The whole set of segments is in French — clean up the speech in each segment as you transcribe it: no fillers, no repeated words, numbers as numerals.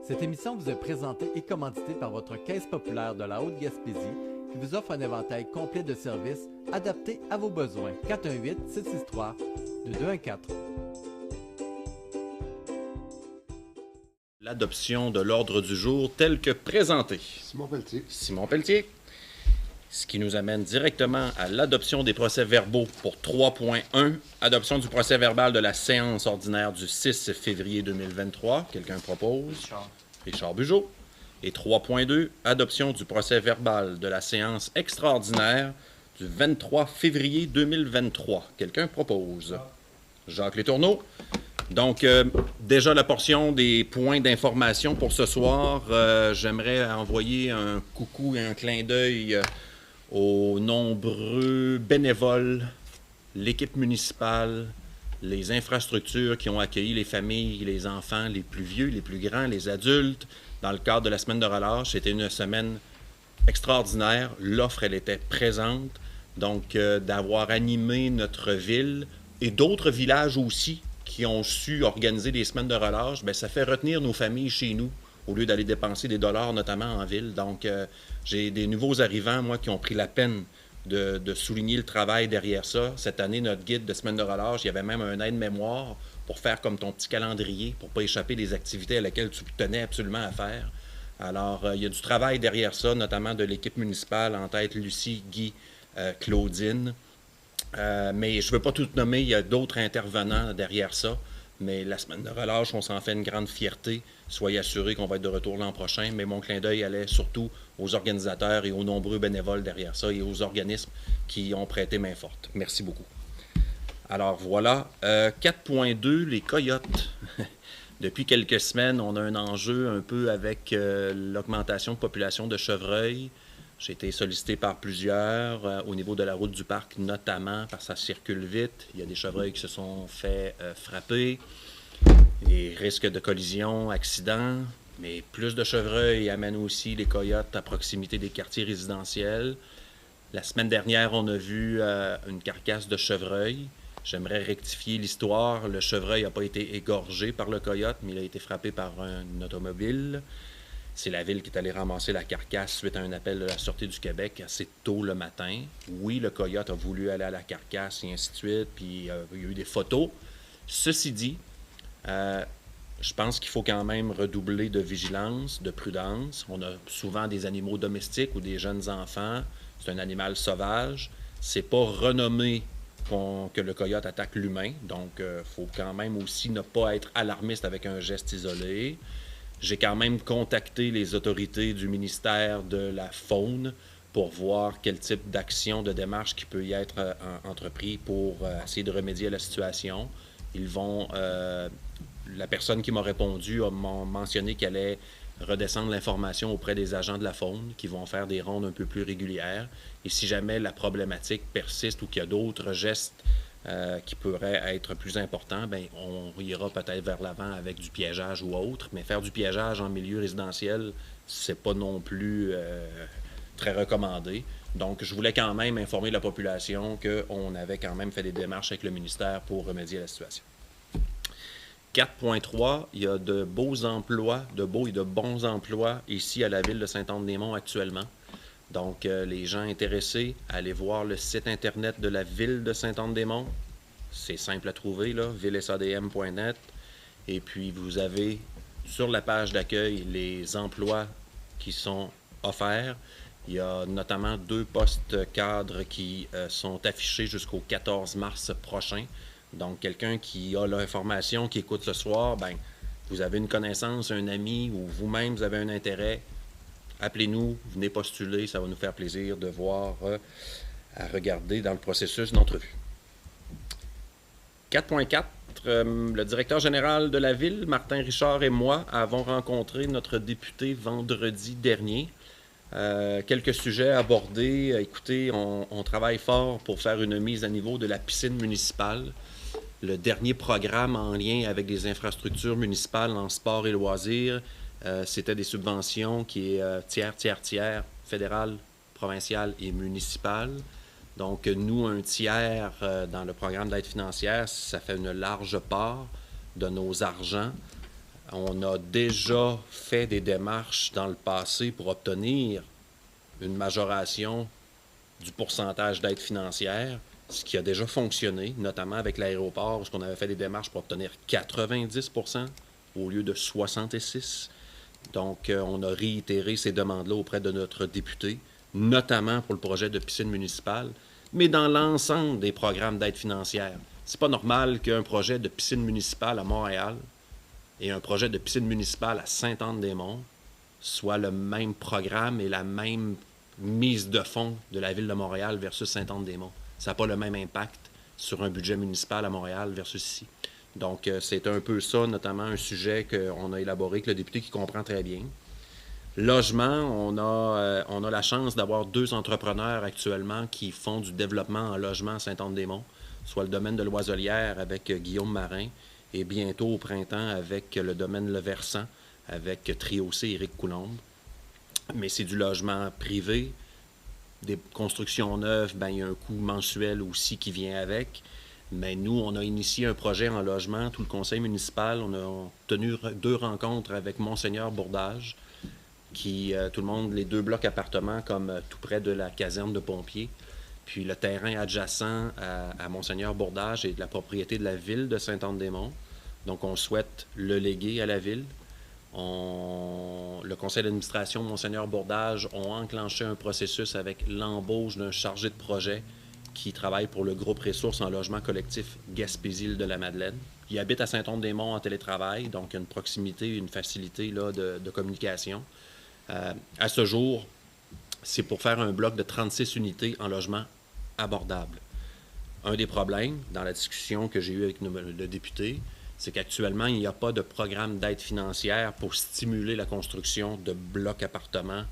Cette émission vous est présentée et commanditée par votre Caisse populaire de la Haute-Gaspésie qui vous offre un éventail complet de services adaptés à vos besoins. 418-763-2214. L'adoption de l'ordre du jour tel que présenté. Simon Pelletier. Simon Pelletier. Ce qui nous amène directement à l'adoption des procès-verbaux pour 3.1, adoption du procès-verbal de la séance ordinaire du 6 février 2023. Quelqu'un propose? Richard Bugeaud. Et 3.2, adoption du procès-verbal de la séance extraordinaire du 23 février 2023. Quelqu'un propose? Jacques Letourneau. Donc, déjà la portion des points d'information pour ce soir. J'aimerais envoyer un coucou et un clin d'œil aux nombreux bénévoles, l'équipe municipale, les infrastructures qui ont accueilli les familles, les enfants, les plus vieux, les plus grands, les adultes, dans le cadre de la semaine de relâche. C'était une semaine extraordinaire. L'offre, elle était présente. Donc, d'avoir animé notre ville et d'autres villages aussi qui ont su organiser des semaines de relâche, bien, ça fait retenir nos familles chez nous au lieu d'aller dépenser des dollars, notamment en ville. Donc, j'ai des nouveaux arrivants, moi, qui ont pris la peine de souligner le travail derrière ça. Cette année, notre guide de semaine de relâche, il y avait même un aide-mémoire pour faire comme ton petit calendrier, pour ne pas échapper des activités à laquelles tu tenais absolument à faire. Alors, il y a du travail derrière ça, notamment de l'équipe municipale, en tête Lucie, Guy, Claudine. Mais je ne veux pas tout nommer, il y a d'autres intervenants derrière ça. Mais la semaine de relâche, on s'en fait une grande fierté. Soyez assurés qu'on va être de retour l'an prochain. Mais mon clin d'œil allait surtout aux organisateurs et aux nombreux bénévoles derrière ça et aux organismes qui ont prêté main forte. Merci beaucoup. Alors voilà, 4.2, les coyotes. Depuis quelques semaines, on a un enjeu un peu avec l'augmentation de population de chevreuils. J'ai été sollicité par plusieurs au niveau de la route du parc, notamment parce que ça circule vite. Il y a des chevreuils qui se sont fait frapper, des risques de collision, accidents. Mais plus de chevreuils amènent aussi les coyotes à proximité des quartiers résidentiels. La semaine dernière, on a vu une carcasse de chevreuil. J'aimerais rectifier l'histoire. Le chevreuil n'a pas été égorgé par le coyote, mais il a été frappé par un automobile. C'est la ville qui est allée ramasser la carcasse suite à un appel de la Sûreté du Québec assez tôt le matin. Oui, le coyote a voulu aller à la carcasse et ainsi de suite, puis il y a eu des photos. Ceci dit, je pense qu'il faut quand même redoubler de vigilance, de prudence. On a souvent des animaux domestiques ou des jeunes enfants. C'est un animal sauvage. C'est pas renommé que le coyote attaque l'humain. Donc, il faut quand même aussi ne pas être alarmiste avec un geste isolé. J'ai quand même contacté les autorités du ministère de la Faune pour voir quel type d'action, de démarche qui peut y être entrepris pour essayer de remédier à la situation. La personne qui m'a répondu a mentionné qu'elle allait redescendre l'information auprès des agents de la faune qui vont faire des rondes un peu plus régulières. Et si jamais la problématique persiste ou qu'il y a d'autres gestes qui pourraient être plus importants, bien, on ira peut-être vers l'avant avec du piégeage ou autre. Mais faire du piégeage en milieu résidentiel, c'est pas non plus très recommandé. Donc, je voulais quand même informer la population qu'on avait quand même fait des démarches avec le ministère pour remédier à la situation. 4.3, il y a de beaux emplois, de beaux et de bons emplois ici à la ville de Saint-Anne-des-Monts actuellement. Donc, les gens intéressés, allez voir le site Internet de la ville de Saint-Anne-des-Monts. C'est simple à trouver, là, villesadm.net. Et puis, vous avez sur la page d'accueil les emplois qui sont offerts. Il y a notamment 2 postes cadres qui sont affichés jusqu'au 14 mars prochain. Donc, quelqu'un qui a l'information, qui écoute ce soir, bien, vous avez une connaissance, un ami ou vous-même, vous avez un intérêt, appelez-nous, venez postuler, ça va nous faire plaisir de voir, à regarder dans le processus d'entrevue. 4.4, le directeur général de la ville, Martin Richard et moi, avons rencontré notre député vendredi dernier. Quelques sujets abordés. Écoutez, on travaille fort pour faire une mise à niveau de la piscine municipale. Le dernier programme en lien avec les infrastructures municipales en sport et loisirs, c'était des subventions qui est tiers, fédérales, provinciales et municipales. Donc, nous, un tiers dans le programme d'aide financière, ça fait une large part de nos argents. On a déjà fait des démarches dans le passé pour obtenir une majoration du pourcentage d'aide financière, ce qui a déjà fonctionné, notamment avec l'aéroport, où on avait fait des démarches pour obtenir 90 au lieu de 66. Donc, on a réitéré ces demandes-là auprès de notre député, notamment pour le projet de piscine municipale, mais dans l'ensemble des programmes d'aide financière. C'est pas normal qu'un projet de piscine municipale à Montréal et un projet de piscine municipale à Sainte-Anne-des-Monts soit le même programme et la même mise de fonds de la Ville de Montréal versus Sainte-Anne-des-Monts. Ça n'a pas le même impact sur un budget municipal à Montréal versus ici. Donc, c'est un peu ça, notamment un sujet qu'on a élaboré avec le député qui comprend très bien. Logement, on a la chance d'avoir 2 entrepreneurs actuellement qui font du développement en logement à Sainte-Anne-des-Monts, soit le domaine de Loiselière avec Guillaume Marin et bientôt au printemps avec le domaine Le Versant avec Trio C, Éric Coulombe. Mais c'est du logement privé. Des constructions neuves, il y a un coût mensuel aussi qui vient avec. Mais nous, on a initié un projet en logement, tout le conseil municipal. On a tenu 2 rencontres avec Monseigneur Bourdage, qui, tout le monde, les 2 blocs appartements comme tout près de la caserne de pompiers. Puis le terrain adjacent à Monseigneur Bourdage est de la propriété de la ville de Sainte-Anne-des-Monts. Donc, on souhaite le léguer à la ville. Le conseil d'administration Monseigneur Bourdage ont enclenché un processus avec l'embauche d'un chargé de projet qui travaille pour le groupe Ressources en logement collectif Gaspésie-Île-de-la-Madeleine. Il habite à Saint-Onde-des-Monts en télétravail, donc il y a une proximité, une facilité là, de communication. À ce jour, c'est pour faire un bloc de 36 unités en logement abordable. Un des problèmes dans la discussion que j'ai eue avec le député, c'est qu'actuellement, il n'y a pas de programme d'aide financière pour stimuler la construction de blocs appartements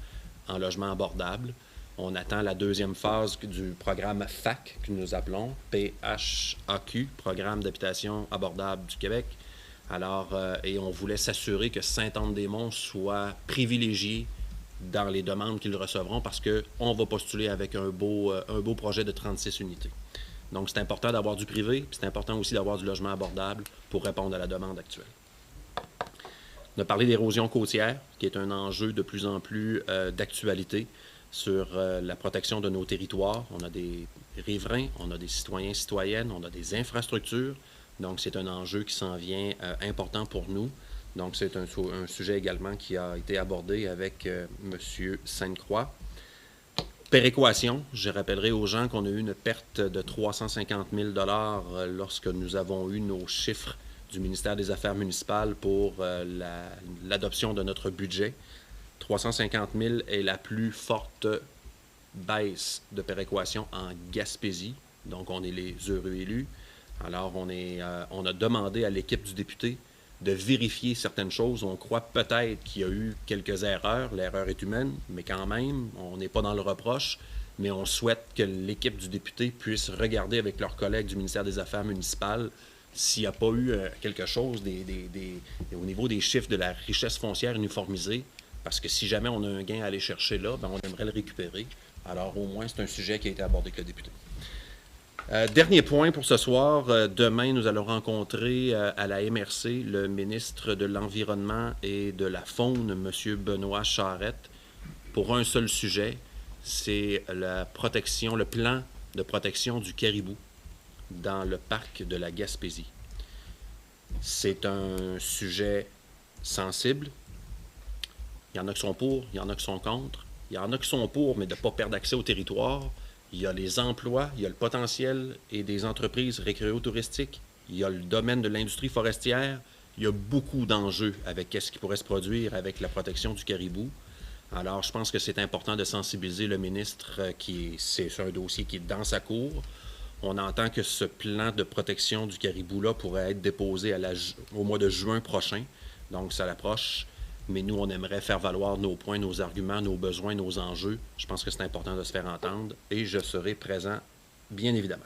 en logement abordable. On attend la 2e phase du programme FAC, que nous appelons, PHAQ, Programme d'habitation abordable du Québec. Alors, et on voulait s'assurer que Sainte-Anne-des-Monts soit privilégié dans les demandes qu'ils recevront parce qu'on va postuler avec un beau projet de 36 unités. Donc, c'est important d'avoir du privé, puis c'est important aussi d'avoir du logement abordable pour répondre à la demande actuelle. On a parlé d'érosion côtière, qui est un enjeu de plus en plus d'actualité sur la protection de nos territoires. On a des riverains, on a des citoyens, citoyennes, on a des infrastructures. Donc, c'est un enjeu qui s'en vient important pour nous. Donc, c'est un sujet également qui a été abordé avec M. Sainte-Croix. Péréquation, je rappellerai aux gens qu'on a eu une perte de 350 000 $ lorsque nous avons eu nos chiffres du ministère des Affaires municipales pour l'adoption de notre budget. 350 000 est la plus forte baisse de péréquation en Gaspésie. Donc, on est les heureux élus. Alors, on a demandé à l'équipe du député de vérifier certaines choses. On croit peut-être qu'il y a eu quelques erreurs. L'erreur est humaine, mais quand même, on n'est pas dans le reproche. Mais on souhaite que l'équipe du député puisse regarder avec leurs collègues du ministère des Affaires municipales s'il n'y a pas eu quelque chose au niveau des chiffres de la richesse foncière uniformisée. Parce que si jamais on a un gain à aller chercher là, on aimerait le récupérer. Alors, au moins, c'est un sujet qui a été abordé avec le député. Dernier point pour ce soir. Demain, nous allons rencontrer à la MRC le ministre de l'Environnement et de la Faune, M. Benoît Charette, pour un seul sujet. C'est le plan de protection du caribou dans le parc de la Gaspésie. C'est un sujet sensible. Il y en a qui sont pour, il y en a qui sont contre. Il y en a qui sont pour, mais de ne pas perdre accès au territoire. Il y a les emplois, il y a le potentiel et des entreprises récréo-touristiques. Il y a le domaine de l'industrie forestière. Il y a beaucoup d'enjeux avec ce qui pourrait se produire avec la protection du caribou. Alors, je pense que c'est important de sensibiliser le ministre c'est un dossier qui est dans sa cour. On entend que ce plan de protection du caribou-là pourrait être déposé au mois de juin prochain. Donc, ça l'approche. Mais nous, on aimerait faire valoir nos points, nos arguments, nos besoins, nos enjeux. Je pense que c'est important de se faire entendre et je serai présent, bien évidemment.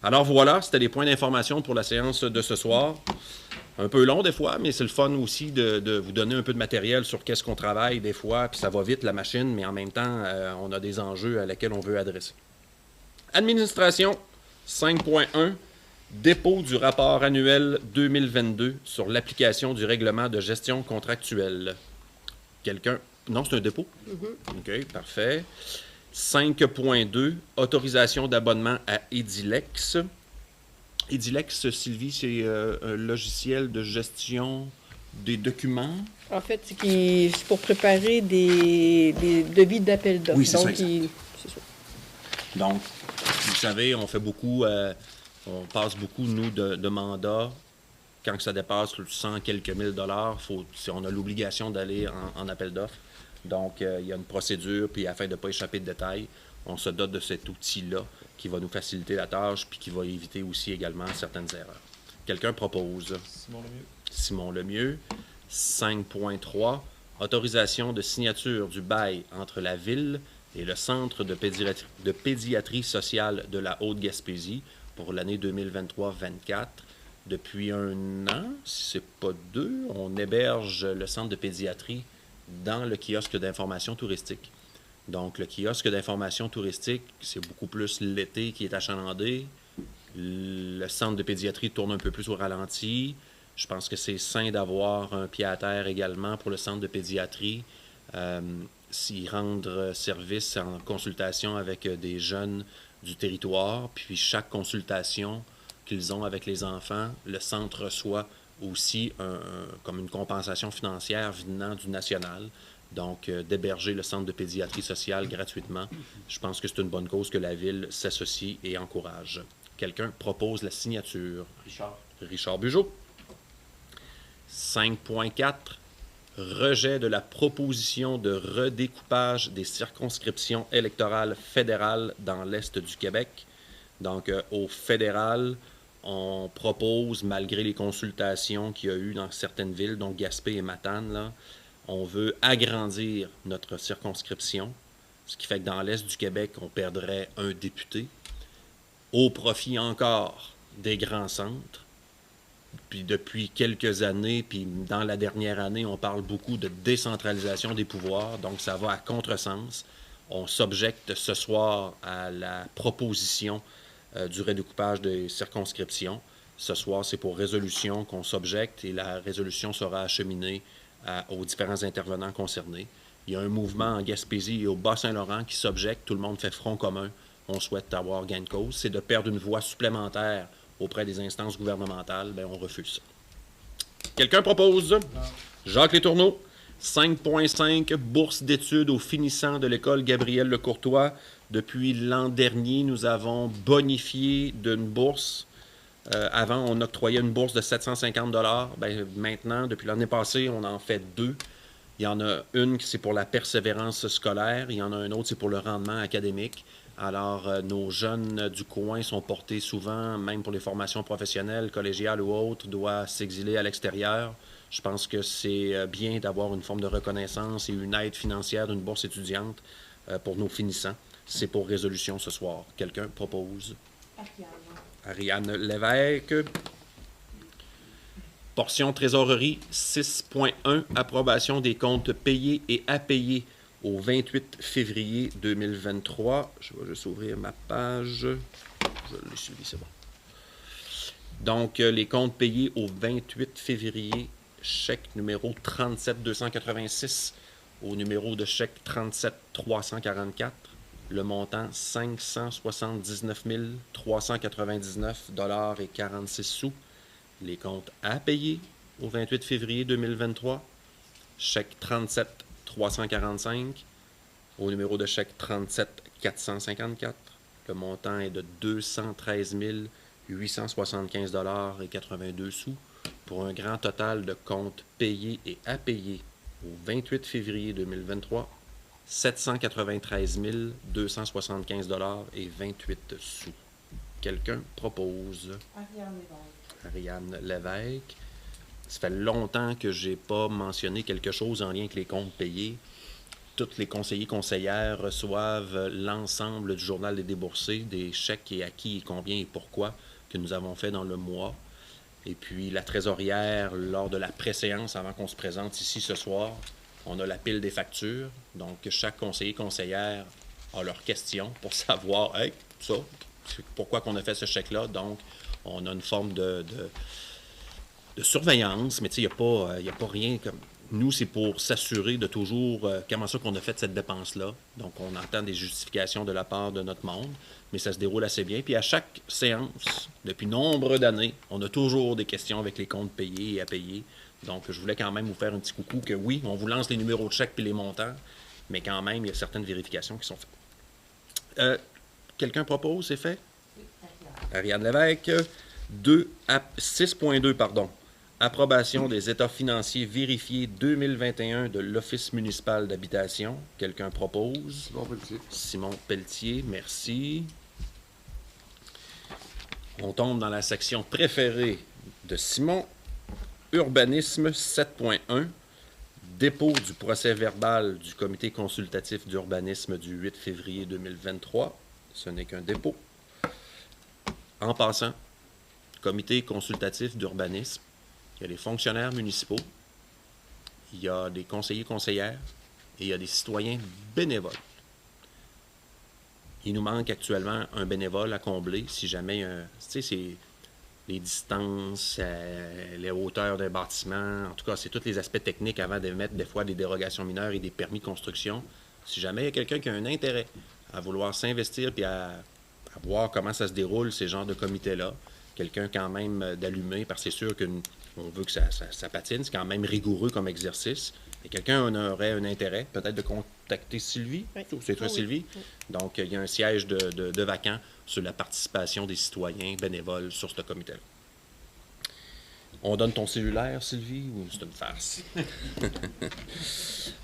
Alors voilà, c'était les points d'information pour la séance de ce soir. Un peu long des fois, mais c'est le fun aussi de vous donner un peu de matériel sur qu'est-ce qu'on travaille des fois, puis ça va vite la machine, mais en même temps, on a des enjeux à laquelle on veut adresser. Administration 5.1, Dépôt du rapport annuel 2022 sur l'application du règlement de gestion contractuelle. Quelqu'un... Non, c'est un dépôt? OK, parfait. 5.2, autorisation d'abonnement à Edilex. Edilex, Sylvie, c'est un logiciel de gestion des documents. En fait, c'est pour préparer des devis d'appel d'offres. Oui, c'est ça, c'est ça. Donc, vous savez, on fait beaucoup, on passe beaucoup, nous, de mandats. Quand ça dépasse 100 quelques mille dollars, on a l'obligation d'aller en appel d'offres. Donc, il y a une procédure, puis afin de ne pas échapper de détails, on se dote de cet outil-là qui va nous faciliter la tâche, puis qui va éviter aussi également certaines erreurs. Quelqu'un propose? Simon Lemieux. Simon Lemieux. 5.3, autorisation de signature du bail entre la Ville et le Centre de pédiatrie sociale de la Haute-Gaspésie pour l'année 2023-24. Depuis 1 an, si ce n'est pas 2, on héberge le centre de pédiatrie dans le kiosque d'information touristique. Donc, le kiosque d'information touristique, c'est beaucoup plus l'été qui est achalandé. Le centre de pédiatrie tourne un peu plus au ralenti. Je pense que c'est sain d'avoir un pied à terre également pour le centre de pédiatrie. S'y rendre service en consultation avec des jeunes du territoire. Puis chaque consultation qu'ils ont avec les enfants, le centre reçoit aussi comme une compensation financière venant du national. Donc, d'héberger le centre de pédiatrie sociale gratuitement. Je pense que c'est une bonne cause que la Ville s'associe et encourage. Quelqu'un propose la signature. Richard Bugeaud. 5.4. Rejet de la proposition de redécoupage des circonscriptions électorales fédérales dans l'Est du Québec. Donc, au fédéral, on propose, malgré les consultations qu'il y a eu dans certaines villes, donc Gaspé et Matane, là, on veut agrandir notre circonscription, ce qui fait que dans l'Est du Québec, on perdrait un député, au profit encore des grands centres. Puis depuis quelques années, puis dans la dernière année, on parle beaucoup de décentralisation des pouvoirs, donc ça va à contresens. On s'objecte ce soir à la proposition du redécoupage des circonscriptions. Ce soir, c'est pour résolution qu'on s'objecte et la résolution sera acheminée aux différents intervenants concernés. Il y a un mouvement en Gaspésie et au Bas-Saint-Laurent qui s'objecte. Tout le monde fait front commun. On souhaite avoir gain de cause. C'est de perdre une voix supplémentaire auprès des instances gouvernementales. Bien, on refuse ça. Quelqu'un propose? Jacques Letourneau. 5.5, bourse d'études aux finissants de l'école Gabriel Lecourtois. Depuis l'an dernier, nous avons bonifié d'une bourse. Avant, on octroyait une bourse de 750 $. Bien, maintenant, depuis l'année passée, on en fait 2. Il y en a une qui c'est pour la persévérance scolaire. Il y en a un autre, c'est pour le rendement académique. Alors, nos jeunes du coin sont portés souvent, même pour les formations professionnelles, collégiales ou autres, doivent s'exiler à l'extérieur. Je pense que c'est bien d'avoir une forme de reconnaissance et une aide financière d'une bourse étudiante pour nos finissants. C'est pour résolution ce soir. Quelqu'un propose? Ariane Lévesque. Portion trésorerie 6.1, approbation des comptes payés et à payer au 28 février 2023. Je vais juste ouvrir ma page. Je l'ai suivi, c'est bon. Donc, les comptes payés au 28 février, chèque numéro 37 286 au numéro de chèque 37 344. Le montant 579 399 $ et 46 sous. Les comptes à payer au 28 février 2023. Chèque 37 345 au numéro de chèque 37 454. Le montant est de 213 875 $ et 82 sous pour un grand total de comptes payés et à payer au 28 février 2023. 793 275 $ et 28 sous. Quelqu'un propose? Ariane Lévesque. Ça fait longtemps que je n'ai pas mentionné quelque chose en lien avec les comptes payés. Tous les conseillers conseillères reçoivent l'ensemble du journal des déboursés, des chèques et à qui et combien et pourquoi que nous avons fait dans le mois. Et puis la trésorière, lors de la préséance, avant qu'on se présente ici ce soir, on a la pile des factures. Donc chaque conseiller conseillère a leurs questions pour savoir, hey, ça, pourquoi qu'on a fait ce chèque-là. Donc On a une forme de surveillance, mais il n'y a pas rien comme... Nous, c'est pour s'assurer de toujours comment ça qu'on a fait cette dépense-là. Donc, on entend des justifications de la part de notre monde, mais ça se déroule assez bien. Puis à chaque séance, depuis nombre d'années, on a toujours des questions avec les comptes payés et à payer. Donc, je voulais quand même vous faire un petit coucou que oui, on vous lance les numéros de chèque puis les montants, mais quand même, il y a certaines vérifications qui sont faites. Quelqu'un propose, c'est fait? Oui, Ariane Lévesque. 6.2, pardon. Approbation des états financiers vérifiés 2021 de l'Office municipal d'habitation. Quelqu'un propose? Simon Pelletier. Simon Pelletier, merci. On tombe dans la section préférée de Simon. Urbanisme 7.1. Dépôt du procès-verbal du comité consultatif d'urbanisme du 8 février 2023. Ce n'est qu'un dépôt. En passant, comité consultatif d'urbanisme, il y a les fonctionnaires municipaux, il y a des conseillers-conseillères et il y a des citoyens bénévoles. Il nous manque actuellement un bénévole à combler si jamais, tu sais, c'est les distances, les hauteurs d'un bâtiment, en tout cas, c'est tous les aspects techniques avant d'émettre des fois des dérogations mineures et des permis de construction. Si jamais il y a quelqu'un qui a un intérêt à vouloir s'investir puis à voir comment ça se déroule, ces genres de comités-là, quelqu'un quand même d'allumé, parce que c'est sûr qu'on veut que ça patine, c'est quand même rigoureux comme exercice. Et quelqu'un aurait un intérêt, peut-être de contacter Sylvie. Oui. C'est toi, oui. Sylvie. Oui. Donc, il y a un siège de vacant sur la participation des citoyens bénévoles sur ce comité-là. On donne ton cellulaire, Sylvie, ou c'est une farce?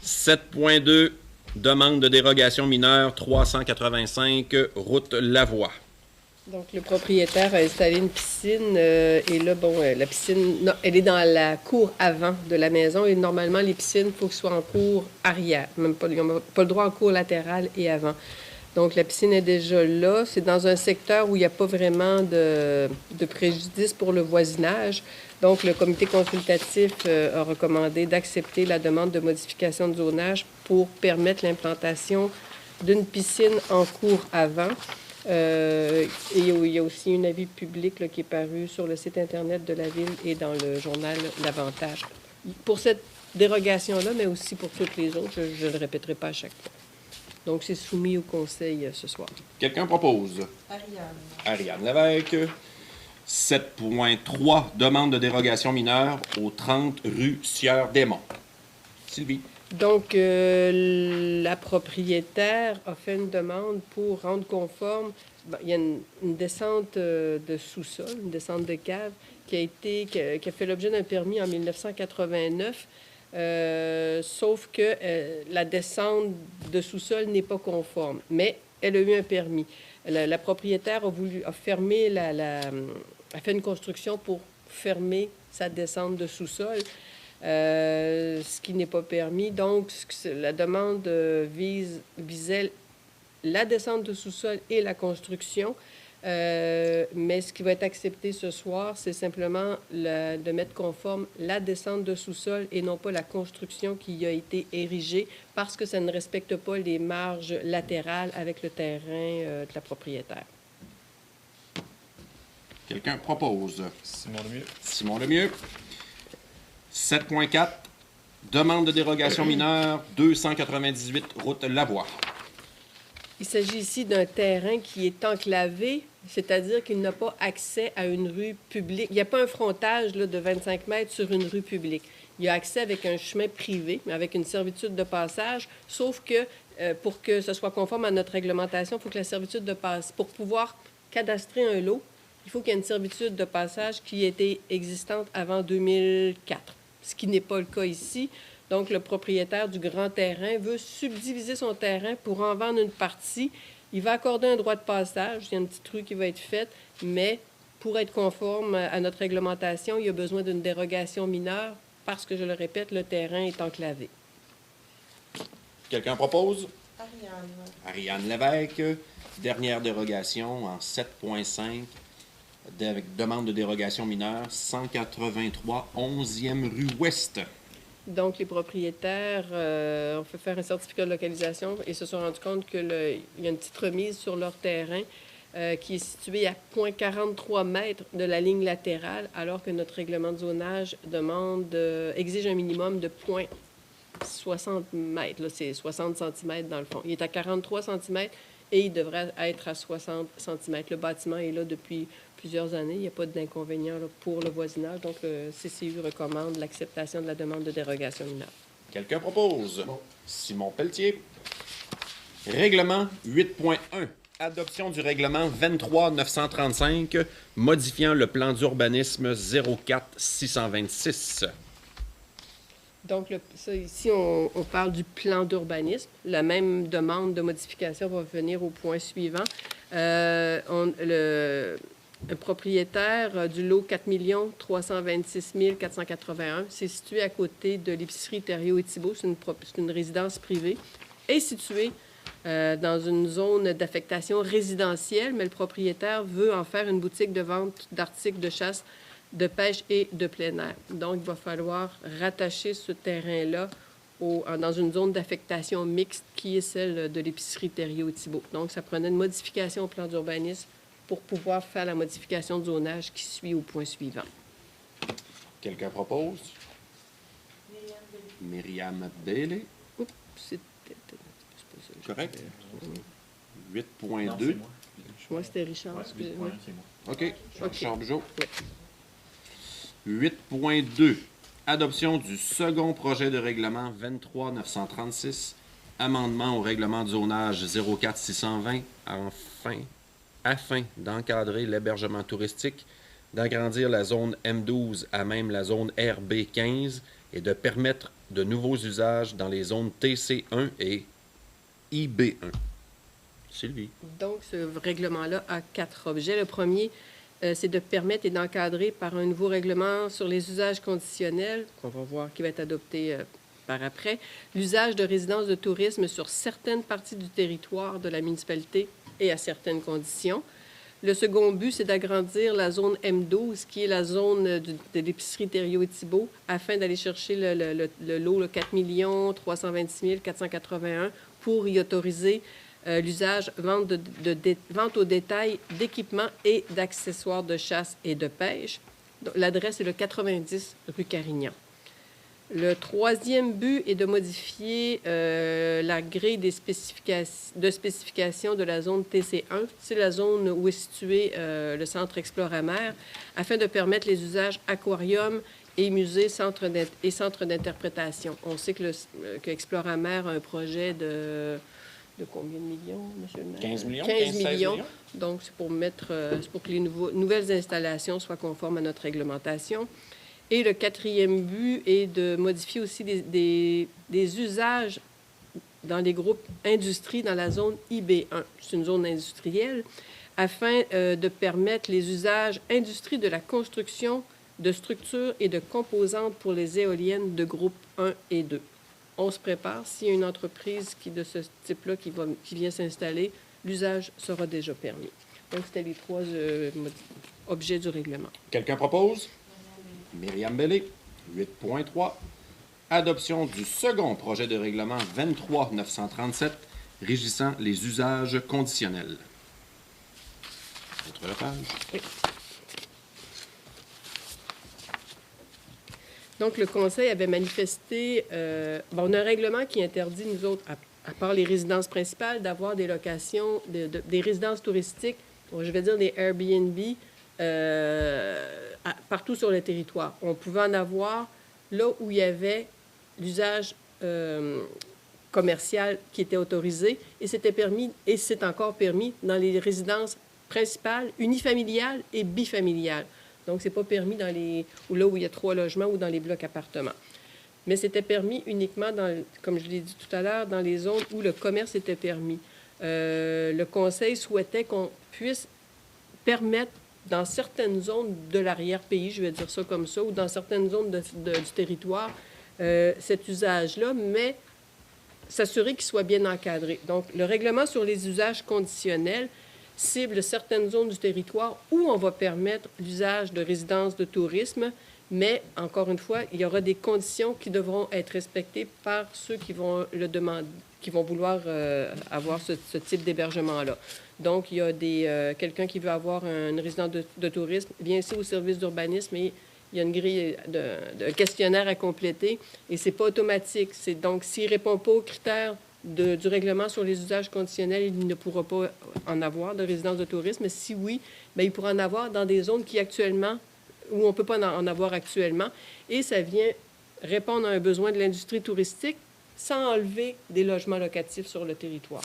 7.2, demande de dérogation mineure 385, route Lavoie. Donc, le propriétaire a installé une piscine et là, bon, la piscine, non, elle est dans la cour avant de la maison et normalement, les piscines, il faut qu'elles soient en cour arrière. Même pas, ils n'ont pas le droit en cour latérale et avant. Donc, la piscine est déjà là. C'est dans un secteur où il n'y a pas vraiment de préjudice pour le voisinage. Donc, le comité consultatif a recommandé d'accepter la demande de modification de zonage pour permettre l'implantation d'une piscine en cour avant. Et il y a aussi un avis public là, qui est paru sur le site Internet de la Ville et dans le journal L'Avantage. Pour cette dérogation-là, mais aussi pour toutes les autres, je ne le répéterai pas à chaque fois. Donc, c'est soumis au conseil ce soir. Quelqu'un propose? Ariane Lévesque. 7.3, demande de dérogation mineure au 30 rue Sieur-Desmonts. Sylvie. Donc, la propriétaire a fait une demande pour rendre conforme. Ben, il y a une descente de sous-sol, une descente de cave qui a fait l'objet d'un permis en 1989, sauf que la descente de sous-sol n'est pas conforme, mais elle a eu un permis. La propriétaire a fait une construction pour fermer sa descente de sous-sol. Ce qui n'est pas permis. Donc, la demande visait la descente de sous-sol et la construction. Mais ce qui va être accepté ce soir, c'est simplement de mettre conforme la descente de sous-sol et non pas la construction qui a été érigée parce que ça ne respecte pas les marges latérales avec le terrain de la propriétaire. Quelqu'un propose? Simon Lemieux. Simon Lemieux. 7.4, demande de dérogation mineure 298, route Lavoie. Il s'agit ici d'un terrain qui est enclavé, c'est-à-dire qu'il n'a pas accès à une rue publique. Il n'y a pas un frontage là, de 25 mètres sur une rue publique. Il y a accès avec un chemin privé, mais avec une servitude de passage, sauf que pour que ce soit conforme à notre réglementation, il faut que la servitude de passage, pour pouvoir cadastrer un lot, il faut qu'il y ait une servitude de passage qui était existante avant 2004. Ce qui n'est pas le cas ici. Donc, le propriétaire du grand terrain veut subdiviser son terrain pour en vendre une partie. Il va accorder un droit de passage. Il y a une petite rue qui va être faite, mais pour être conforme à notre réglementation, il y a besoin d'une dérogation mineure parce que, je le répète, le terrain est enclavé. Quelqu'un propose? Ariane. Ariane Lévesque. Dernière dérogation en 7.5. Demande de dérogation mineure 183 11e rue Ouest. Donc, les propriétaires ont fait faire un certificat de localisation et se sont rendus compte qu'il y a une petite remise sur leur terrain qui est situé à 0,43 mètres de la ligne latérale, alors que notre règlement de zonage exige un minimum de 0,60 mètres. Là, c'est 60 cm dans le fond. Il est à 43 cm et il devrait être à 60 cm. Le bâtiment est là depuis plusieurs années. Il n'y a pas d'inconvénient là, pour le voisinage. Donc, le CCU recommande l'acceptation de la demande de dérogation mineure. Quelqu'un propose? Simon Pelletier. Règlement 8.1. Adoption du règlement 23-935, modifiant le plan d'urbanisme 04-626. Donc, ici, on parle du plan d'urbanisme. La même demande de modification va venir au point suivant. Le propriétaire du lot 4 326 481, c'est situé à côté de l'épicerie Thériault et Thibault. C'est une résidence privée. Est situé dans une zone d'affectation résidentielle, mais le propriétaire veut en faire une boutique de vente d'articles de chasse, de pêche et de plein air. Donc, il va falloir rattacher ce terrain-là dans une zone d'affectation mixte qui est celle de l'épicerie Thériault et Thibault. Donc, ça prenait une modification au plan d'urbanisme pour pouvoir faire la modification de zonage qui suit au point suivant. Quelqu'un propose? Myriam Bailey. Oups, c'était... Correct. 8.2. Moi, c'était Richard. C'est moi. OK. Richard Bugeaud. Oui. 8.2. Adoption du second projet de règlement 23-936. Amendement au règlement de zonage 04-620 afin d'encadrer l'hébergement touristique, d'agrandir la zone M12 à même la zone RB15 et de permettre de nouveaux usages dans les zones TC1 et IB1. Sylvie. Donc, ce règlement-là a 4 objets. Le premier, c'est de permettre et d'encadrer par un nouveau règlement sur les usages conditionnels, qu'on va voir qui va être adopté par après, l'usage de résidences de tourisme sur certaines parties du territoire de la municipalité et à certaines conditions. Le second but, c'est d'agrandir la zone M12, qui est la zone de l'épicerie Thériault et Thibault, afin d'aller chercher le lot 4 326 481 pour y autoriser l'usage, vente au détail d'équipements et d'accessoires de chasse et de pêche. L'adresse est le 90 rue Carignan. Le troisième but est de modifier la grille de spécification de la zone TC1. C'est la zone où est situé le centre Exploramer, afin de permettre les usages aquarium et musée et centre d'interprétation. On sait que Exploramer a un projet de combien de millions, monsieur le maire? 15 millions? 15 16 millions. Donc, c'est pour que les nouvelles installations soient conformes à notre réglementation. Et le quatrième but est de modifier aussi des usages dans les groupes industrie dans la zone IB1. C'est une zone industrielle, afin de permettre les usages industrie de la construction de structures et de composantes pour les éoliennes de groupe 1 et 2. On se prépare. S'il y a une entreprise de ce type-là qui vient s'installer, l'usage sera déjà permis. Donc, c'était les 3 objets du règlement. Quelqu'un propose? Myriam Bailey. 8.3. Adoption du second projet de règlement 23-937 régissant les usages conditionnels. Autre page. Oui. Donc, le Conseil avait manifesté... on a un règlement qui interdit, nous autres, à part les résidences principales, d'avoir des locations, des résidences touristiques, je vais dire des Airbnb, partout sur le territoire. On pouvait en avoir là où il y avait l'usage commercial qui était autorisé, et c'était permis, et c'est encore permis, dans les résidences principales, unifamiliales et bifamiliales. Donc, ce n'est pas permis là où il y a 3 logements ou dans les blocs appartements. Mais c'était permis uniquement, comme je l'ai dit tout à l'heure, dans les zones où le commerce était permis. Le Conseil souhaitait qu'on puisse permettre, dans certaines zones de l'arrière-pays, je vais dire ça comme ça, ou dans certaines zones du territoire, cet usage-là, mais s'assurer qu'il soit bien encadré. Donc, le règlement sur les usages conditionnels cible certaines zones du territoire où on va permettre l'usage de résidences de tourisme, Mais, encore une fois, il y aura des conditions qui devront être respectées par ceux qui vont le demander, qui vont vouloir avoir ce type d'hébergement-là. Donc, il y a quelqu'un qui veut avoir une résidence de tourisme, vient ici au service d'urbanisme et il y a une grille de questionnaire à compléter et c'est pas automatique. Donc, s'il ne répond pas aux critères du règlement sur les usages conditionnels, il ne pourra pas en avoir de résidence de tourisme. Mais si oui, bien, il pourra en avoir dans des zones où on ne peut pas en avoir actuellement. Et ça vient répondre à un besoin de l'industrie touristique sans enlever des logements locatifs sur le territoire,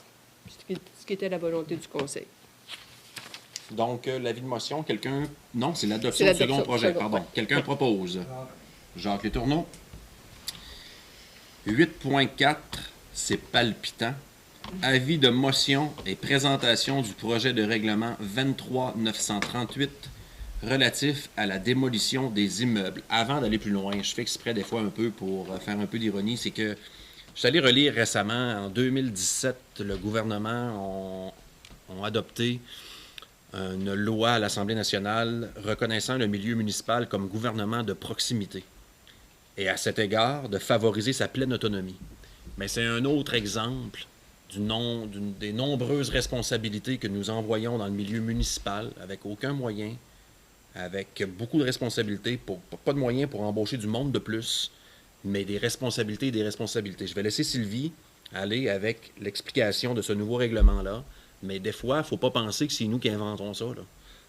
ce qui était la volonté du Conseil. Donc, l'avis de motion, quelqu'un... Non, c'est l'adoption du second projet, pardon. Ouais. Quelqu'un propose. Jacques Letourneau. 8.4, c'est palpitant. Avis de motion et présentation du projet de règlement 23-938 relatif à la démolition des immeubles. Avant d'aller plus loin, je fais exprès des fois un peu pour faire un peu d'ironie, c'est que je suis allé relire récemment, en 2017, le gouvernement a adopté une loi à l'Assemblée nationale reconnaissant le milieu municipal comme gouvernement de proximité et à cet égard de favoriser sa pleine autonomie. Mais c'est un autre exemple des nombreuses responsabilités que nous envoyons dans le milieu municipal avec aucun moyen, avec beaucoup de responsabilités, pas de moyens pour embaucher du monde de plus, mais des responsabilités et des responsabilités. Je vais laisser Sylvie aller avec l'explication de ce nouveau règlement-là, mais des fois, il ne faut pas penser que c'est nous qui inventons ça, là.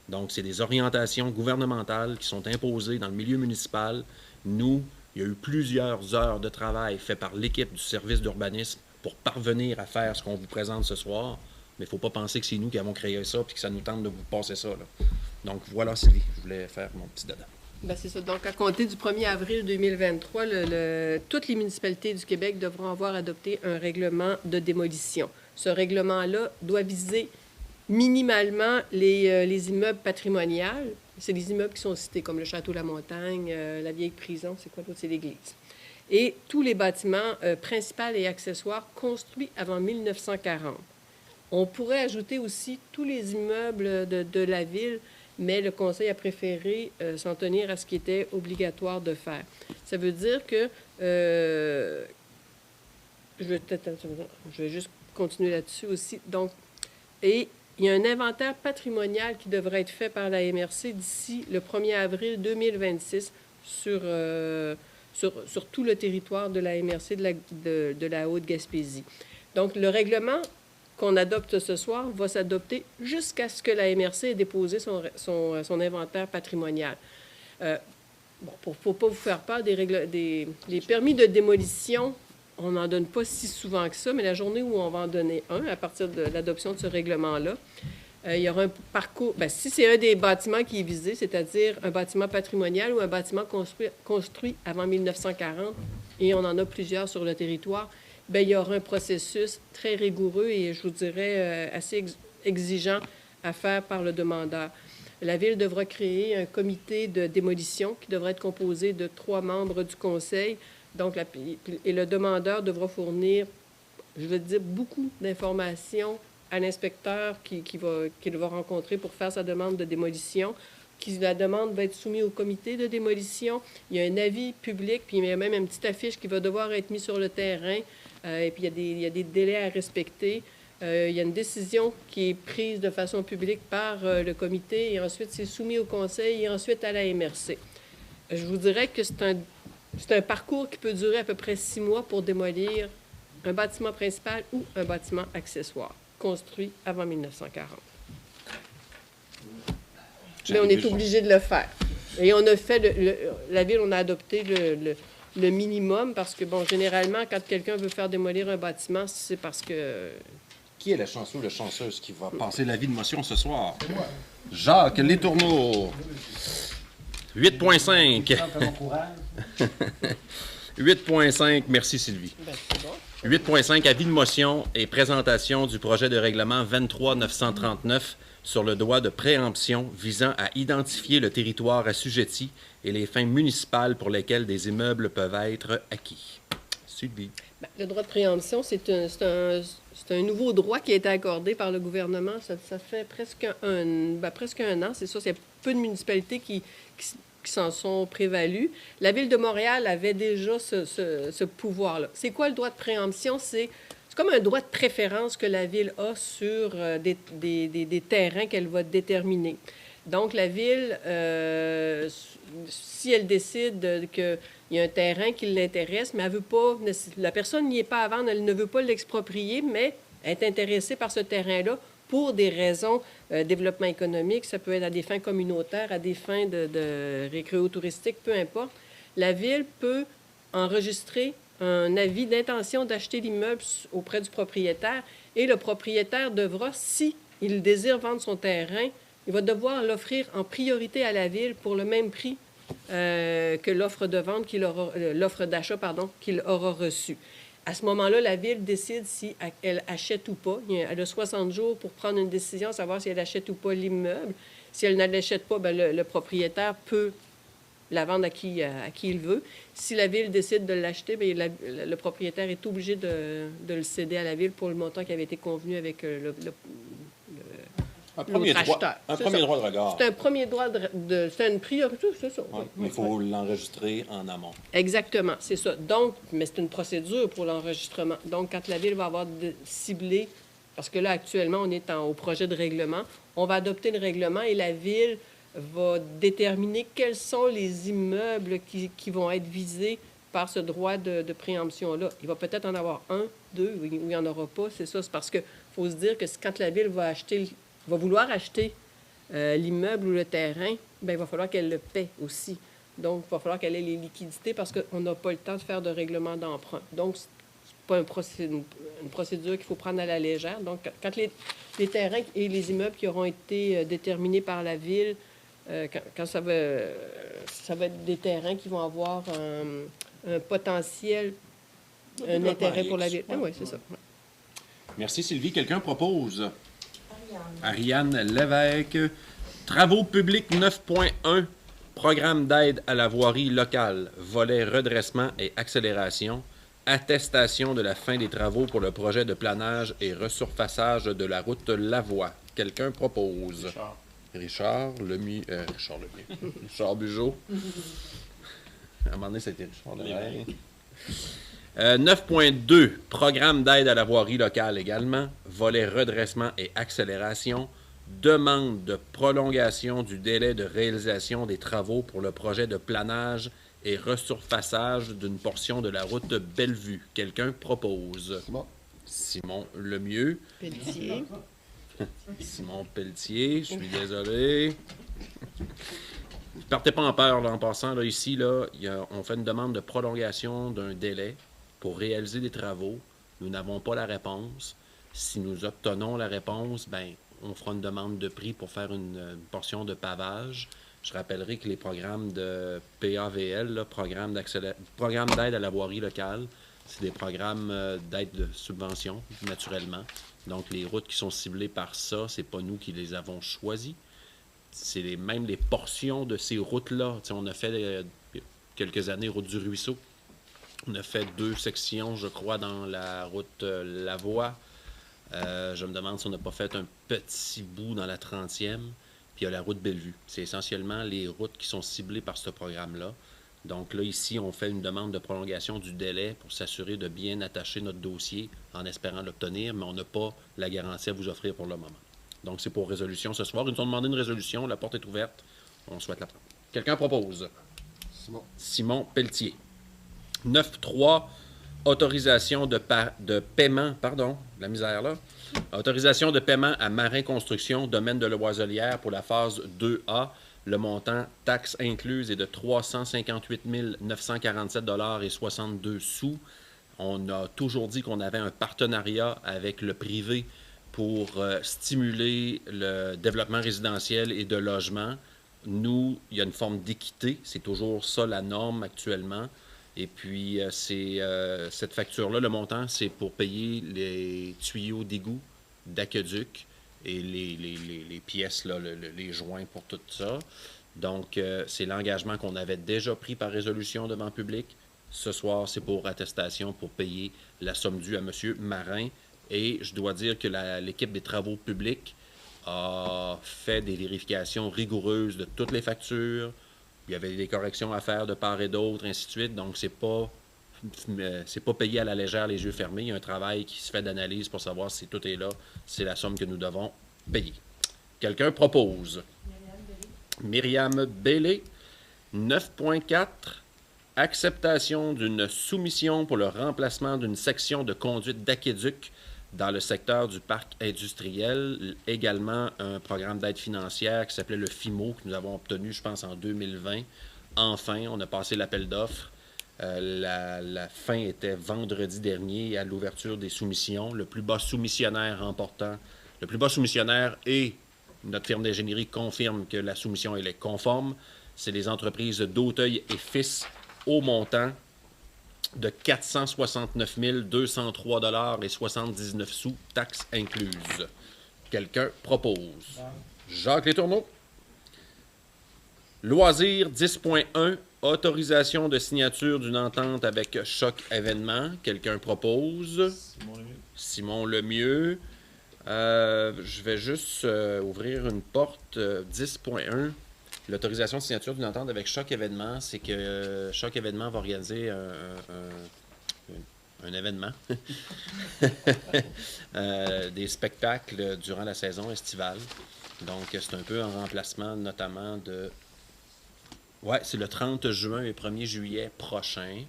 Donc, c'est des orientations gouvernementales qui sont imposées dans le milieu municipal. Nous, il y a eu plusieurs heures de travail faites par l'équipe du service d'urbanisme pour parvenir à faire ce qu'on vous présente ce soir, mais il ne faut pas penser que c'est nous qui avons créé ça et que ça nous tente de vous passer ça, là. Donc, voilà, Sylvie, je voulais faire mon petit dada. Bien, c'est ça. Donc, à compter du 1er avril 2023, toutes les municipalités du Québec devront avoir adopté un règlement de démolition. Ce règlement-là doit viser minimalement les immeubles patrimoniaux. C'est les immeubles qui sont cités, comme le Château La Montagne, la vieille prison, c'est quoi d'autre? C'est l'église. Et tous les bâtiments principaux et accessoires construits avant 1940. On pourrait ajouter aussi tous les immeubles de la ville, mais le Conseil a préféré s'en tenir à ce qui était obligatoire de faire. Ça veut dire que... je vais juste continuer là-dessus aussi. Donc, et il y a un inventaire patrimonial qui devrait être fait par la MRC d'ici le 1er avril 2026 sur tout le territoire de la MRC de la Haute-Gaspésie. Donc, le règlement qu'on adopte ce soir va s'adopter jusqu'à ce que la MRC ait déposé son inventaire patrimonial. Pour ne pas vous faire peur, les permis de démolition, on n'en donne pas si souvent que ça, mais la journée où on va en donner un, à partir de l'adoption de ce règlement-là, il y aura un parcours... Bien, si c'est un des bâtiments qui est visé, c'est-à-dire un bâtiment patrimonial ou un bâtiment construit avant 1940, et on en a plusieurs sur le territoire, bien, il y aura un processus très rigoureux et, je vous dirais, assez exigeant à faire par le demandeur. La Ville devra créer un comité de démolition qui devra être composé de 3 membres du Conseil. Donc, et le demandeur devra fournir, je veux dire, beaucoup d'informations à l'inspecteur qu'il va rencontrer pour faire sa demande de démolition. La demande va être soumise au comité de démolition. Il y a un avis public, puis il y a même une petite affiche qui va devoir être mise sur le terrain. Et puis, il y a des délais à respecter. Il y a une décision qui est prise de façon publique par le comité et ensuite c'est soumis au Conseil et ensuite à la MRC. Je vous dirais que c'est un parcours qui peut durer à peu près 6 mois pour démolir un bâtiment principal ou un bâtiment accessoire construit avant 1940. Mais on est obligé de le faire. Et on a fait, la Ville, on a adopté le minimum parce que, bon, généralement, quand quelqu'un veut faire démolir un bâtiment, c'est parce que... Qui est le chanceux ou la chanceuse qui va passer l'avis de motion ce soir? Jacques Letourneau. 8.5. 8.5, merci Sylvie. 8.5, avis de motion et présentation du projet de règlement 23-939 sur le droit de préemption visant à identifier le territoire assujetti et les fins municipales pour lesquelles des immeubles peuvent être acquis. Sylvie. Bien, le droit de préemption, c'est un nouveau droit qui a été accordé par le gouvernement. Ça fait presque un an. C'est ça, il y a peu de municipalités qui s'en sont prévalus. La Ville de Montréal avait déjà ce pouvoir-là. C'est quoi le droit de préemption? C'est comme un droit de préférence que la Ville a sur des terrains qu'elle va déterminer. Donc, la Ville, si elle décide qu'il y a un terrain qui l'intéresse, mais elle veut pas, la personne n'y est pas à vendre, elle ne veut pas l'exproprier, mais elle est intéressée par ce terrain-là pour des raisons développement économique, ça peut être à des fins communautaires, à des fins de récréo-touristique, peu importe. La Ville peut enregistrer un avis d'intention d'acheter l'immeuble auprès du propriétaire et le propriétaire devra, si il désire vendre son terrain, il va devoir l'offrir en priorité à la Ville pour le même prix que l'offre de vente l'offre d'achat, qu'il aura reçue. À ce moment-là, la Ville décide si elle achète ou pas. Elle a 60 jours pour prendre une décision, savoir si elle achète ou pas l'immeuble. Si elle ne l'achète pas, bien, le propriétaire peut la vendre à qui il veut. Si la Ville décide de l'acheter, bien, le propriétaire est obligé de le céder à la Ville pour le montant qui avait été convenu avec un premier droit de regard. C'est un premier droit c'est une priorité, c'est ça. Ouais, mais il faut l'enregistrer en amont. Exactement, c'est ça. Donc, mais c'est une procédure pour l'enregistrement. Donc, quand la Ville va avoir ciblé, parce que là, actuellement, on est au projet de règlement, on va adopter le règlement et la Ville va déterminer quels sont les immeubles qui vont être visés par ce droit de préemption-là. Il va peut-être en avoir un, deux, ou il n'y en aura pas. C'est ça, c'est parce qu'il faut se dire que quand la Ville va vouloir acheter l'immeuble ou le terrain, bien, il va falloir qu'elle le paie aussi. Donc, il va falloir qu'elle ait les liquidités parce qu'on n'a pas le temps de faire de règlement d'emprunt. Donc, c'est pas une procédure qu'il faut prendre à la légère. Donc, quand les terrains et les immeubles qui auront été déterminés par la Ville, quand ça va être des terrains qui vont avoir un potentiel, un intérêt pour la Ville. Ah, oui, c'est ça. Ouais. Merci, Sylvie. Quelqu'un propose? Ariane Lévesque. Travaux publics 9.1. Programme d'aide à la voirie locale. Volet redressement et accélération. Attestation de la fin des travaux pour le projet de planage et resurfaçage de la route Lavoie. Quelqu'un propose? Richard Lemieux. Richard Bugeaud. À un moment donné, c'était Richard Lemieux. 9.2, programme d'aide à la voirie locale également, volet redressement et accélération, demande de prolongation du délai de réalisation des travaux pour le projet de planage et resurfaçage d'une portion de la route Bellevue. Quelqu'un propose? Simon Lemieux. Pelletier. Simon Pelletier, je suis désolé. Ne partez pas en peur là, en passant. Là, ici, là, on fait une demande de prolongation d'un délai pour réaliser des travaux. Nous n'avons pas la réponse. Si nous obtenons la réponse, ben, on fera une demande de prix pour faire une portion de pavage. Je rappellerai que les programmes de PAVL, là, programme d'aide à la voirie locale, c'est des programmes d'aide de subvention, naturellement. Donc, les routes qui sont ciblées par ça, c'est pas nous qui les avons choisies. C'est même les portions de ces routes-là. T'sais, on a fait quelques années route du Ruisseau. On a fait 2 sections, je crois, dans la route Lavoie. Je me demande si on n'a pas fait un petit bout dans la 30e. Puis il y a la route Bellevue. C'est essentiellement les routes qui sont ciblées par ce programme-là. Donc là, ici, on fait une demande de prolongation du délai pour s'assurer de bien attacher notre dossier en espérant l'obtenir, mais on n'a pas la garantie à vous offrir pour le moment. Donc, c'est pour résolution ce soir. Ils nous ont demandé une résolution. La porte est ouverte. On souhaite la prendre. Quelqu'un propose? Simon Pelletier. 9.3, autorisation de paiement, la misère là. Autorisation de paiement à Marin Construction, domaine de Loiselière pour la phase 2A. Le montant, taxes incluses, est de 358 947 $ et 62 sous. On a toujours dit qu'on avait un partenariat avec le privé pour stimuler le développement résidentiel et de logement. Nous, il y a une forme d'équité. C'est toujours ça la norme actuellement. Et puis, cette facture-là, le montant, c'est pour payer les tuyaux d'égout, d'aqueduc et les pièces, là, les joints pour tout ça. Donc, c'est l'engagement qu'on avait déjà pris par résolution devant le public. Ce soir, c'est pour attestation, pour payer la somme due à M. Marin. Et je dois dire que l'équipe des travaux publics a fait des vérifications rigoureuses de toutes les factures. Il il y avait des corrections à faire de part et d'autre, ainsi de suite. Donc, c'est pas payé à la légère, les yeux fermés. Il y a un travail qui se fait d'analyse pour savoir si tout est là. C'est la somme que nous devons payer. Quelqu'un propose. Myriam Bellé, 9.4. Acceptation d'une soumission pour le remplacement d'une section de conduite d'aqueduc dans le secteur du parc industriel. Également, un programme d'aide financière qui s'appelait le FIMO, que nous avons obtenu, je pense, en 2020. Enfin, on a passé l'appel d'offres. La fin était vendredi dernier à l'ouverture des soumissions. Le plus bas soumissionnaire remportant, le plus bas soumissionnaire et notre firme d'ingénierie confirme que la soumission elle est conforme. C'est les entreprises d'Auteuil et Fils au montant de 469 203 $ et 79 sous, taxes incluses. Quelqu'un propose. Jacques Letourneau. Loisirs 10.1, autorisation de signature d'une entente avec Choc Événements. Quelqu'un propose. Simon Lemieux. Je vais juste ouvrir une porte. 10.1. L'autorisation de signature d'une entente avec Choc Événements, c'est que Choc Événements va organiser un événement, des spectacles durant la saison estivale. Donc, c'est un peu en remplacement notamment de... Ouais, c'est le 30 juin et 1er juillet prochain.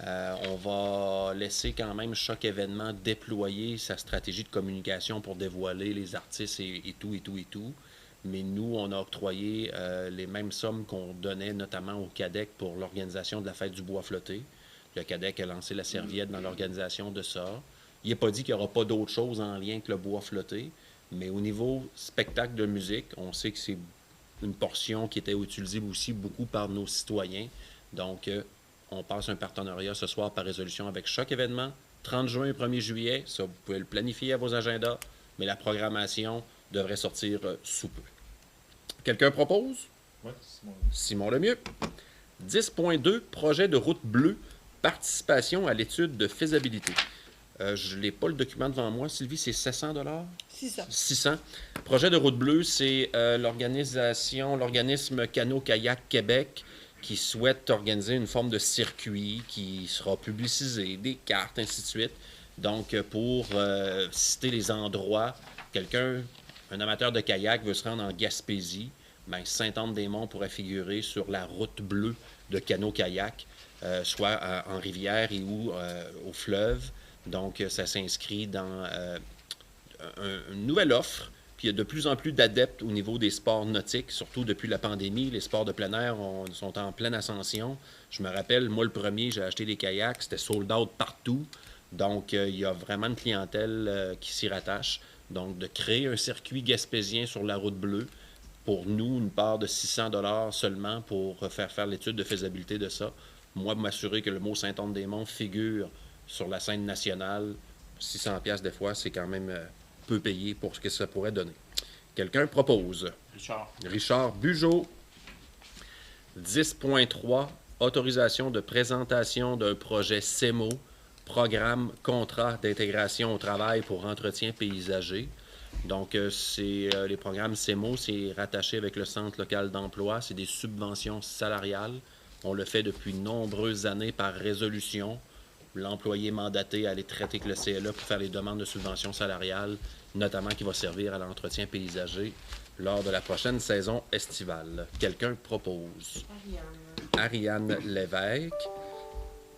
On va laisser quand même Choc Événements déployer sa stratégie de communication pour dévoiler les artistes et tout. Mais nous, on a octroyé les mêmes sommes qu'on donnait notamment au CADEC pour l'organisation de la fête du bois flotté. Le CADEC a lancé la serviette dans l'organisation de ça. Il n'est pas dit qu'il n'y aura pas d'autres choses en lien que le bois flotté, mais au niveau spectacle de musique, on sait que c'est une portion qui était utilisée aussi beaucoup par nos citoyens. Donc, on passe un partenariat ce soir par résolution avec Choc Événements, 30 juin et 1er juillet. Ça, vous pouvez le planifier à vos agendas, mais la programmation devrait sortir sous peu. Quelqu'un propose? Oui, Simon Lemieux. 10.2, projet de route bleue, participation à l'étude de faisabilité. Je n'ai pas le document devant moi. Sylvie, c'est 700 $? 600. 600. Projet de route bleue, c'est l'organisme Canot-Kayak Québec qui souhaite organiser une forme de circuit qui sera publicisé, des cartes, ainsi de suite. Donc, pour citer les endroits, un amateur de kayak veut se rendre en Gaspésie, bien, Sainte-Anne-des-Monts pourrait figurer sur la route bleue de canot-kayak, soit en rivière et ou au fleuve. Donc, ça s'inscrit dans une nouvelle offre. Puis, il y a de plus en plus d'adeptes au niveau des sports nautiques, surtout depuis la pandémie. Les sports de plein air sont en pleine ascension. Je me rappelle, moi, le premier, j'ai acheté des kayaks, c'était sold out partout. Donc, il y a vraiment une clientèle qui s'y rattache. Donc, de créer un circuit gaspésien sur la route bleue, pour nous, une part de 600 $ seulement pour faire l'étude de faisabilité de ça. Moi, m'assurer que le mot Sainte-Anne-des-Monts figure sur la scène nationale, 600 $ des fois, c'est quand même peu payé pour ce que ça pourrait donner. Quelqu'un propose. Richard Bugeaud. 10.3, autorisation de présentation d'un projet CEMO, programme contrat d'intégration au travail pour entretien paysager. Donc, les programmes CEMO, c'est rattaché avec le Centre local d'emploi. C'est des subventions salariales. On le fait depuis de nombreuses années par résolution. L'employé mandaté à aller traiter avec le CLE pour faire les demandes de subventions salariales, notamment qui va servir à l'entretien paysager lors de la prochaine saison estivale. Quelqu'un propose. Ariane Lévesque.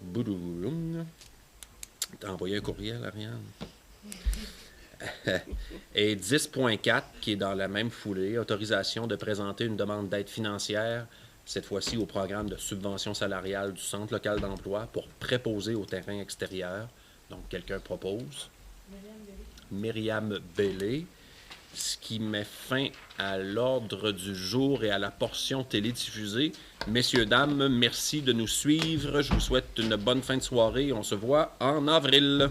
Boudoum. T'as envoyé un courriel, Ariane? Et 10.4, qui est dans la même foulée, autorisation de présenter une demande d'aide financière, cette fois-ci au programme de subvention salariale du Centre local d'emploi pour préposer au terrain extérieur. Donc, quelqu'un propose. Myriam Bellé. Ce qui met fin à l'ordre du jour et à la portion télédiffusée. Messieurs, dames, merci de nous suivre. Je vous souhaite une bonne fin de soirée. On se voit en avril.